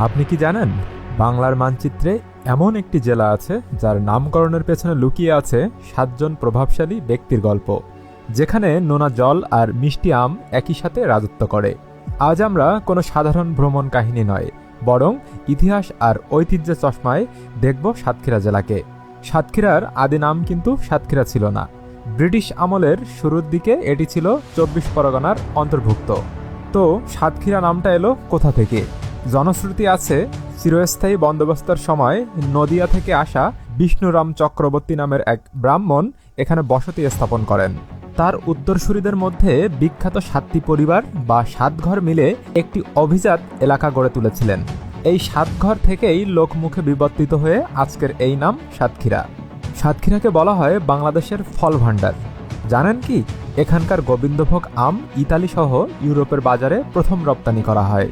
আপনি কি জানেন বাংলার মানচিত্রে এমন একটি জেলা আছে যার নামকরণের পেছনে লুকিয়ে আছে ৭ জন প্রভাবশালী ব্যক্তির গল্প, যেখানে নোনা জল আর মিষ্টি আম একই সাথে রাজত্ব করে। আজ আমরা কোনো সাধারণ ভ্রমণ কাহিনী নয়, বরং ইতিহাস আর ঐতিহ্যের চশমায় দেখব সাতক্ষীরা জেলাকে। সাতক্ষীরার আদি নাম কিন্তু সাতক্ষীরা ছিল না। ব্রিটিশ আমলের শুরুর দিকে এটি ছিল ২৪ পরগনার অন্তর্ভুক্ত। তো সাতক্ষীরা নামটা এলো কোথা থেকে? জনশ্রুতি আছে চিরস্থায়ী বন্দোবস্তের সময় নদিয়া থেকে আসা বিষ্ণুরাম চক্রবর্তী নামের এক ব্রাহ্মণ এখানে বসতি স্থাপন করেন। তার উত্তরসূরিদের মধ্যে বিখ্যাত ৭টি পরিবার বা ৭ ঘর মিলে একটি অভিজাত এলাকা গড়ে তুলেছিলেন। এই ৭ ঘর থেকেই লোকমুখে বিবর্তিত হয়ে আজকের এই নাম সাতক্ষীরা। সাতক্ষীরাকে বলা হয় বাংলাদেশের ফল ভাণ্ডার। জানেন কি, এখানকার গোবিন্দভোগ আম ইতালি সহ ইউরোপের বাজারে প্রথম রপ্তানি করা হয়।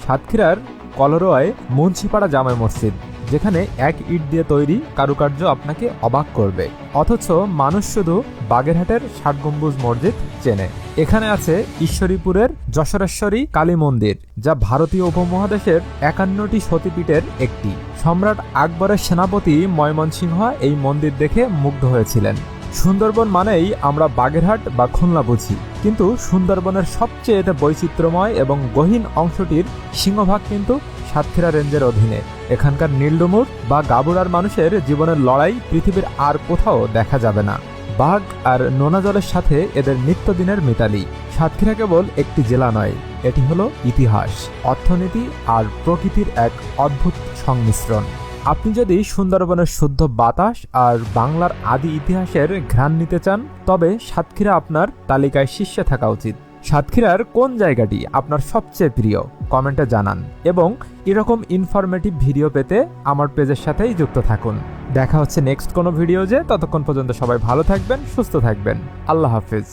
সাতক্ষীরার কলরোয়ায় মুন্সিপাড়া জামে মসজিদ, যেখানে এক ইট দিয়ে তৈরি কারুকার্য আপনাকে অবাক করবে, অথচ মানুষ শুধু বাগেরহাটের ৬০ গম্বুজ মসজিদ চেনে। এখানে আছে ঈশ্বরীপুরের যশোরেশ্বরী কালী মন্দির, যা ভারতীয় উপমহাদেশের ৫১টি সতীপীঠের একটি। সম্রাট আকবরের সেনাপতি ময়মনসিংহ এই মন্দির দেখে মুগ্ধ হয়েছিলেন। সুন্দরবন মানেই আমরা বাগেরহাট বা খুলনা বুঝি, কিন্তু সুন্দরবনের সবচেয়ে বৈচিত্র্যময় এবং গহীন অংশটির সিংহভাগ কিন্তু সাতক্ষীরা রেঞ্জের অধীনে। এখানকার নীলডুমুর বা গাবুরার মানুষের জীবনের লড়াই পৃথিবীর আর কোথাও দেখা যাবে না। বাঘ আর নোনা জলের সাথে এদের নিত্যদিনের মিতালি। সাতক্ষীরা কেবল একটি জেলা নয়, এটি হলো ইতিহাস, অর্থনীতি আর প্রকৃতির এক অদ্ভুত সংমিশ্রণ। আপনি যদি সুন্দরবনের শুদ্ধ বাতাস আর বাংলার আদি ইতিহাসের ঘ্রাণ নিতে চান, তবে সাতক্ষীরা আপনার তালিকায় শীর্ষে থাকা উচিত। সাতক্ষীরার কোন জায়গাটি আপনার সবচেয়ে প্রিয় কমেন্টে জানান, এবং এরকম ইনফরমেটিভ ভিডিও পেতে আমার পেজের সাথেই যুক্ত থাকুন। দেখা হচ্ছে নেক্সট কোনো ভিডিও। ততক্ষণ পর্যন্ত সবাই ভালো থাকবেন, সুস্থ থাকবেন। আল্লাহ হাফিজ।